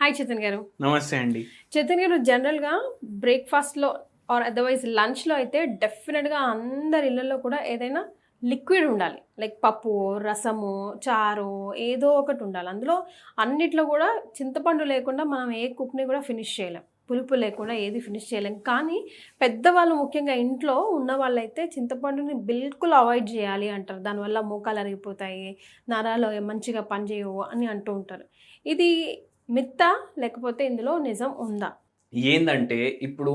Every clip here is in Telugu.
హాయ్ చైతన్ గారు. నమస్తే అండి. చైతన్ గారు, జనరల్‌గా బ్రేక్‌ఫాస్ట్‌లో ఆర్ అదర్‌వైజ్ లంచ్‌లో అయితే డెఫినిట్‌గా అందరి ఇళ్లల్లో కూడా ఏదైనా లిక్విడ్ ఉండాలి. లైక్ పప్పు, రసము, చారు ఏదో ఒకటి ఉండాలి. అందులో అన్నిట్లో కూడా చింతపండు లేకుండా మనం ఏ కుక్‌ని కూడా ఫినిష్ చేయలేం. పులుపు లేకుండా ఏది ఫినిష్ చేయలేం. కానీ పెద్దవాళ్ళు ముఖ్యంగా ఇంట్లో ఉన్నవాళ్ళైతే చింతపండుని బిల్కుల్ అవాయిడ్ చేయాలి అంటారు. దానివల్ల మోకాలు అరిగిపోతాయి, నరాలు మంచిగా పనిచేయవు అని అంటూ ఉంటారు. ఇది మిత్తా? లేకపోతే ఇందులో నిజం ఉందా? ఏందంటే ఇప్పుడు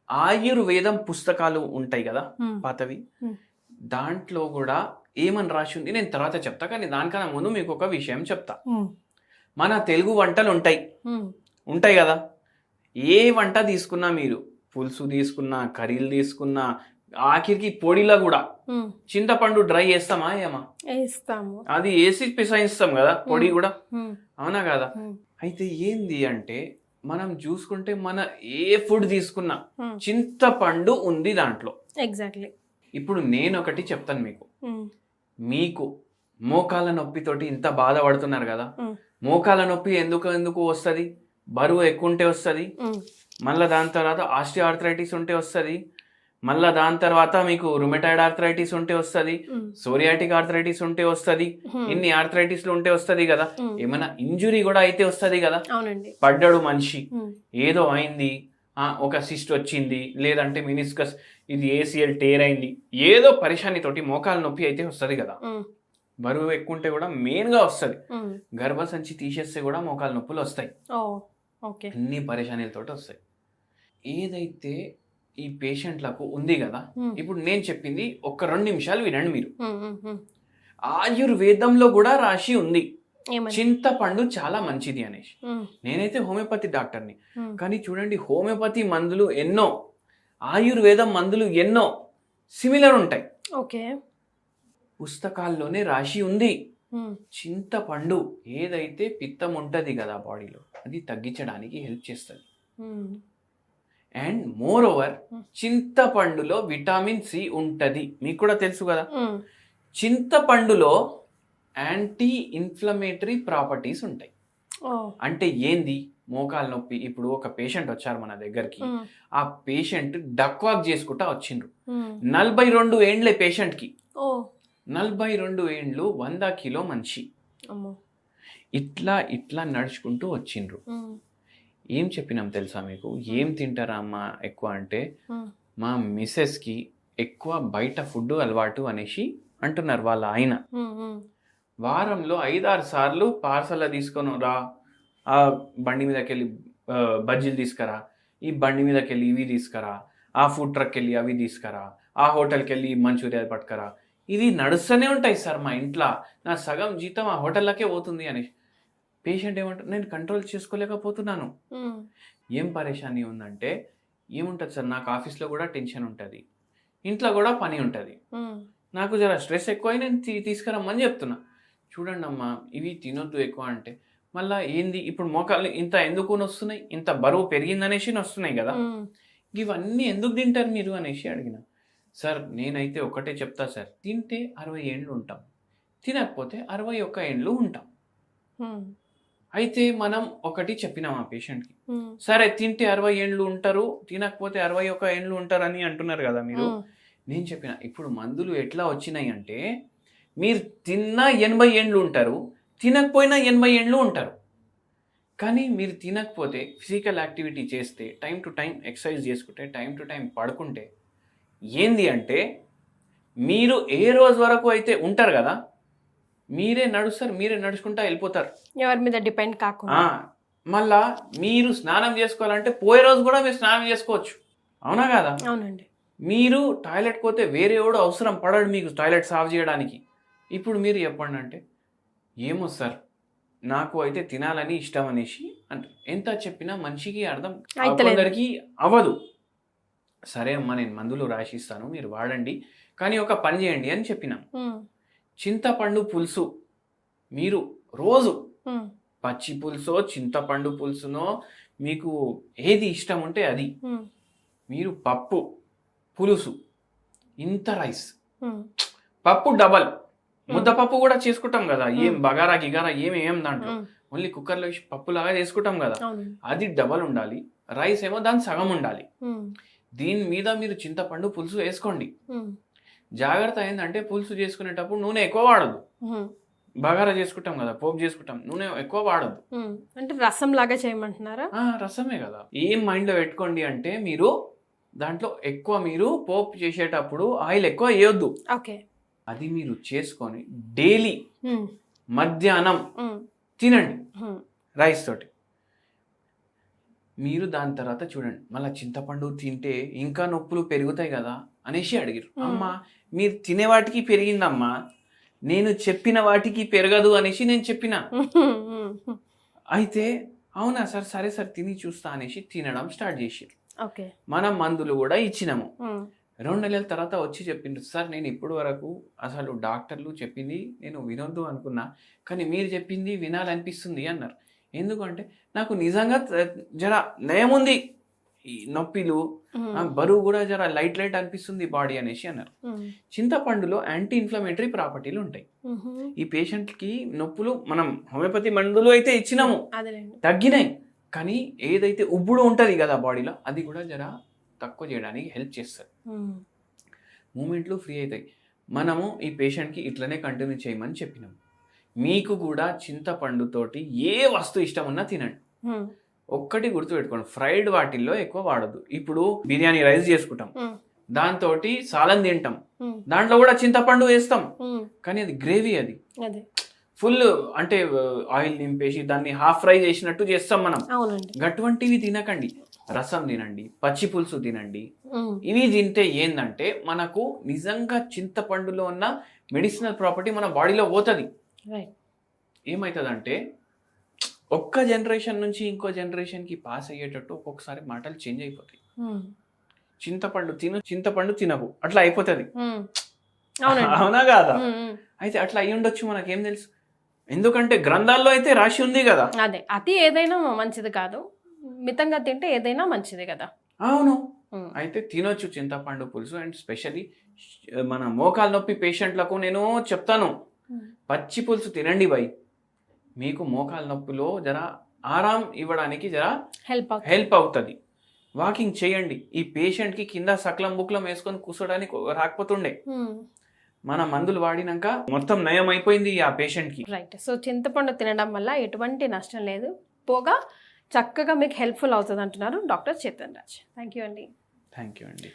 ఆయుర్వేదం పుస్తకాలు ఉంటాయి గదా! హ్మ్. పాతవి. హ్మ్. దాంట్లో గూడా ఏమని రాసి ఉంది నేను తర్వాత చెప్తా. కానీ దానికన్నా ముందు మీకొక విషయం చెప్తా. హ్మ్. మన తెలుగు వంటలుంటాయి. హ్మ్. ఉంటాయి గదా! ఏ వంట తీసుకున్నా మీరు, పులుసు తీసుకున్నా, కర్రీలు తీసుకున్నా, ఆఖరికి పొడిలో గూడా హ్మ్. చింతపండు డ్రై ఏస్తామా? ఏయమా? ఏస్తాము. అది ఏసి పిసాయిస్తాం గదా! పొడి హ్మ్. గూడా. హ్మ్. అవునా కాదా? హ్మ్. అయితే ఏంది అంటే మనం చూసుకుంటే మన ఏ ఫుడ్ తీసుకున్నా హ్మ్. చింతపండు ఉంది దాంట్లో. ఎగ్జాక్ట్‌లీ. ఇప్పుడు నేనొకటి చెప్తాను మీకు. హ్మ్. మీకు మోకాళ్ళ నొప్పితోటి ఇంత బాధపడుతున్నారు కదా! హ్మ్. మోకాళ్ళ నొప్పి ఎందుకు ఎందుకు వస్తది? బరువు ఎక్కువుంటే వస్తది. హ్మ్. మళ్ళా దాని తర్వాత ఆస్టియోఆర్థరైటిస్ ఉంటే వస్తది. మళ్ళా దాని తర్వాత మీకు రుమటాయిడ్ ఆర్థరైటిస్ ఉంటే వస్తది. హ్మ్. సోరియాటిక్ ఆర్థరైటిస్ ఉంటే వస్తది. హ్మ్. ఇన్ని ఆర్థరైటిస్‌లు ఉంటే వస్తది గదా! హ్మ్. ఏమైనా ఇంజ్యూరీ గూడా అయితే వస్తది గదా! అవునండి. పడ్డాడు మనిషి. హ్మ్. ఏదో అయింది. ఒక సిస్ట్ వచ్చింది. లేదంటే మెనిస్కస్ ఇది ఏసీఎల్ టేర్ అయింది. ఏదో పరేషానితోటి మోకాలు నొప్పి అయితే వస్తది గదా! హ్మ్. బరువు ఎక్కువుంటే గూడా మెయిన్‌గా వస్తది. హ్మ్. గర్భసంచి తీసేస్తే గూడా మోకాలు నొప్పులొస్తాయి. ఓహ్! ఓకే. అన్ని పరేషానీలతోటి వస్తాయి. ఏదైతే ఈ పేషెంట్‌లకు ఉంది గదా! హ్మ్. ఇప్పుడు నేను చెప్పింది ఒక 2 నిమిషాలు వినండి మీరు. హ్మ్. హ్మ్. హ్మ్. ఆయుర్వేదంలో గూడా రాసి ఉంది. ఏమని? చింతపండు చాలా మంచిది అనేసి. హ్మ్. నేనైతే హోమియోపతి డాక్టర్‌ని. హ్మ్. కానీ చూడండి హోమియోపతి మందులు ఎన్నో, ఆయుర్వేదం మందులు ఎన్నో సిమిలర్ ఉంటాయి. ఓకే. పుస్తకాల్లోనే రాసి ఉంది. హ్మ్. చింతపండు ఏదైతే పిత్తం ఉంటది గదా బాడీలో, అది తగ్గించడానికి హెల్ప్ చేస్తది. హ్మ్. అండ్ మోర్ ఓవర్ హ్మ్. చింతపండులో విటమిన్ సి ఉంటది. మీకు కూడా తెలుసు గదా! హ్మ్. చింతపండులో యాంటీ ఇన్‌ఫ్లమేటరీ ప్రాపర్టీస్ ఉంటాయి. ఓహ్! అంటే ఏంది? మోకాలు నొప్పి ఇప్పుడు ఒక పేషెంట్ వచ్చారు మన దగ్గరికి. హ్మ్. ఆ పేషెంట్ డక్ వాక్ చేసుకుంటా వచ్చిండ్రు. హ్మ్. 42 ఏండ్లే పేషెంట్‌కి. ఓహ్! 42 ఏండ్లు 100 కిలో మనిషి. అమ్మో! ఇట్లా నడుచుకుంటూ వచ్చిండ్రు. హ్మ్. ఏం చెప్పినాం తెలుసా మీకు? హ్మ్. ఏం తింటారా అమ్మా ఎక్కువ అంటే, హ్మ్. మా మిసెస్‌కి ఎక్కువ బయట ఫుడ్డు అలవాటు అనేసి అంటున్నారు వాళ్ళ ఆయన. హ్మ్. హ్మ్. వారంలో 5, 6 సార్లు పార్సెల్‌ల తీసుకొని రా. ఆ బండి మీదకెళ్ళి బజ్జీలు తీసుకురా. ఈ బండి మీదకెళ్ళి ఇవి తీసుకురా. ఆ ఫుడ్ ట్రక్‌కెళ్ళి అవి తీసుకురా. ఆ హోటల్‌కెళ్ళి మంచూరియా పట్టుకురా. ఇవి నడుస్తూనే ఉంటాయి సార్ మా ఇంట్ల. నా సగం జీతం ఆ హోటళ్ళకే పోతుంది అనేసి. పేషెంట్ ఏమంటారు, నేను కంట్రోల్ చేసుకోలేకపోతున్నాను. హ్మ్. ఏం పరేషాని ఉందంటే, ఏముంటది సార్ నాకు ఆఫీస్‌లో గూడా టెన్షన్ ఉంటది. ఇంట్లో గూడా పని ఉంటది. హ్మ్. నాకు జర స్ట్రెస్ ఎక్కువై నేను తీసుకురమ్మని చెప్తున్నా. చూడండమ్మా ఇవి తినొద్దు ఎక్కువ అంటే, మళ్ళా ఏంది ఇప్పుడు మోకాళ్ళు ఇంత ఎందుకు నొస్తున్నాయి? ఇంత బరువు పెరిగిందనేసి నొస్తున్నాయి గదా! హ్మ్. ఇవన్నీ ఎందుకు తింటారు మీరు అనేసి అడిగిన. సార్ నేనైతే ఒకటే చెప్తా సార్. తింటే 60 ఏండ్లు ఉంటాం. తినకపోతే 61 ఏండ్లు ఉంటాం. హ్మ్. అయితే మనం ఒకటి చెప్పినాం ఆ పేషెంట్‌కి. హ్మ్. సరే తింటే 60 ఏండ్లు ఉంటారు. తినకపోతే 61 ఏండ్లు ఉంటారని అంటున్నారు గదా మీరు. హ్మ్. నేను చెప్పిన ఇప్పుడు మందులు ఎట్లా వచ్చినాయంటే, మీరు తిన్నా 80 ఏండ్లు ఉంటారు. తినకపోయినా 80 ఏండ్లు ఉంటారు. కానీ మీరు తినకపోతే ఫిజికల్ యాక్టివిటీ చేస్తే, టైమ్ టు టైమ్ ఎక్సర్సైజ్ చేసుకుంటే, టైమ్ టు టైమ్ పడుకుంటే, ఏంది అంటే మీరు ఏ రోజు వరకు అయితే ఉంటారు గదా! మీరే నడుస్తారు. మీరే నడుచుకుంటా ఎళ్ళిపోతారు. ఎవరి మీద డిపెండ్ ఆ! కాకుండా. మళ్ళా మీరు స్నానం జేసుకోవాలంటే పోయే రోజు గూడా మీరు స్నానం జేసుకోవచ్చు. అవునా గాదా? అవునండి. మీరు టాయిలెట్‌కి పోతే వేరేవాడు అవసరం పడడు మీకు టాయిలెట్ సాఫ్ జేయడానికి. ఇప్పుడు మీరు జెప్పండంటే, "ఏమో సార్ నాకు అయితే తినాలని ఇష్టం" అనేసి అంటారు. ఎంత చెప్పినా మనిషికి అర్థం అయితలేదు. కొందరికి అవ్వదు. సరే అమ్మా నేను మందులు రాసిస్తాను మీరు వాడండి. కానీ ఒక పని జేయండి అని చెప్పినాం. హ్మ్. చింతపండు పులుసు మీరు రోజు హ్మ్. పచ్చి పులుసో, చింతపండు పులుసునో మీకు ఏది ఇష్టం ఉంటే అది. హ్మ్. మీరు పప్పు, పులుసు, ఇంత రైస్. హ్మ్. పప్పు డబల్. హ్మ్. ముద్దపప్పు గూడా చేసుకుంటాం గదా! ఏం హ్మ్. బగారా, గిగారా ఏమి ఏయం దాంట్లో. హ్మ్. ఓన్లీ కుక్కర్లో వేసి పప్పులాగా చేసుకుంటాం కదా, అవును. అది డబల్ ఉండాలి. రైస్ ఏమో దాని సగం ఉండాలి. ఉమ్, దీని మీద మీరు చింతపండు పులుసు వేసుకోండి. ఉమ్, జాగ్రత్త ఏంటంటే పులుసు చేసుకునేటప్పుడు నూనె ఎక్కువ వాడదు. ఉమ్, బగారా చేసుకుంటాం కదా, పోపు చేసుకుంటాం, నూనె ఎక్కువ వాడద్దు. ఉమ్. అంటే రసం లాగా చేయమంటున్నారా? రసమే కదా. ఏం మైండ్లో పెట్టుకోండి అంటే మీరు దాంట్లో ఎక్కువ మీరు పోపు చేసేటప్పుడు ఆయిల్ ఎక్కువ వేయొద్దు. ఓకే. అది మీరు చేసుకొని డైలీ ఉమ్, మధ్యాహ్నం ఉమ్, తినండి ఉమ్, రైస్ తోటి. మీరు దాని తర్వాత చూడండి, మళ్ళీ చింతపండు తింటే ఇంకా నొప్పులు పెరుగుతాయి కదా అనేసి అడిగారు. అమ్మా మీరు తినే వాటికి పెరిగిందమ్మా, నేను చెప్పిన వాటికి పెరగదు అనేసి నేను చెప్పిన. ఉమ్, అయితే అవునా సార్, సరే సార్ తిని చూస్తా అనేసి తినడం స్టార్ట్ చేసారు. ఓకే. మనం మందులు కూడా ఇచ్చినాము. ఉమ్, 2 నెలల తర్వాత వచ్చి చెప్పిండ్రు, సార్ నేను ఇప్పుడు వరకు అసలు డాక్టర్లు చెప్పింది నేను వినొద్దు అనుకున్నా, కానీ మీరు చెప్పింది వినాలనిపిస్తుంది అన్నారు. ఎందుకంటే నాకు నిజంగా జర నయం ఉంది, ఈ నొప్పిలు బరువు కూడా జర లైట్ లైట్ అనిపిస్తుంది బాడీ అనేసి అన్నారు. ఉమ్, చింతపండులో యాంటీ ఇన్ఫ్లమేటరీ ప్రాపర్టీలు ఉంటాయి. ఉమ్. ఈ పేషెంట్కి నొప్పులు మనం హోమియోపతి మందులు అయితే ఇచ్చినాము, అదేలేండి. తగ్గినాయి. కానీ ఏదైతే ఉబ్బుడు ఉంటుంది కదా బాడీలో, అది కూడా జర తక్కువ చేయడానికి హెల్ప్ చేస్తుంది. ఉమ్, మూమెంట్లు ఫ్రీ అవుతాయి. మనము ఈ పేషెంట్కి ఇట్లనే కంటిన్యూ చేయమని చెప్పినాము. మీకు కూడా చింతపండుతోటి ఏ వస్తువు ఇష్టం ఉన్నా తినండి. ఉమ్, ఒక్కటి గుర్తుపెట్టుకోండి, ఫ్రైడ్ వాటిల్లో ఎక్కువ వాడద్దు. ఇప్పుడు బిర్యానీ రైస్ చేసుకుంటాం, ఉమ్, దాంతో సాలం తింటాం, ఉమ్, దాంట్లో కూడా చింతపండు వేస్తాం, ఉమ్. కానీ అది గ్రేవీ, అది అదే. ఫుల్ అంటే ఆయిల్ నింపేసి దాన్ని హాఫ్ ఫ్రై చేసినట్టు చేస్తాం మనం. అవునండి. అటువంటివి తినకండి. రసం తినండి, పచ్చి పులుసు తినండి. ఉమ్, ఇవి తింటే ఏంటంటే మనకు నిజంగా చింతపండులో ఉన్న మెడిసినల్ ప్రాపర్టీ మన బాడీలో పోతుంది. రైట్. ఏమవుతుందంటే ఒక్క జనరేషన్ నుంచి ఇంకో జనరేషన్కి పాస్ అయ్యేటట్టు ఒక్కొక్కసారి మాటలు చేంజ్ అయిపోతాయి. ఉమ్, చింతపండు తిను, చింతపండు తినకు, అట్లా అయిపోతుంది. ఉమ్. అవునండి. అవునా కాదా? ఉమ్, ఉమ్. అయితే అట్లా అయ్యి ఉండొచ్చు, మనకేం తెలుసు. ఎందుకంటే గ్రంథాల్లో అయితే రాసి ఉంది కదా. అదే, అతి ఏదైనా మంచిది కాదు, మితంగా తింటే ఏదైనా మంచిదే కదా. అవును. ఉమ్, అయితే తినొచ్చు చింతపండు పులుసు. అండ్ స్పెషల్లీ మన మోకాలు నొప్పి పేషెంట్లకు నేను చెప్తాను, ఉమ్. పచ్చి పులుసు తినండి బై. మీకు మోకాలు నొప్పిలో జర ఆరాం ఇవ్వడానికి జర హెల్ప్ అవుతుంది. వాకింగ్ చేయండి. ఈ పేషెంట్కి కింద సక్లం బుక్లం వేసుకొని కూర్చోడానికి రాకపోతుండే, మన మందులు వాడినాక మొత్తం నయం అయిపోయింది ఆ పేషెంట్కి. రైట్. సో చింతపండు తినడం వల్ల ఎటువంటి నష్టం లేదు, పోగా చక్కగా మీకు హెల్ప్ఫుల్ అవుతుంది అంటున్నారు doctor Chetan Raj. Thank you అండి. థ్యాంక్ యూ అండి.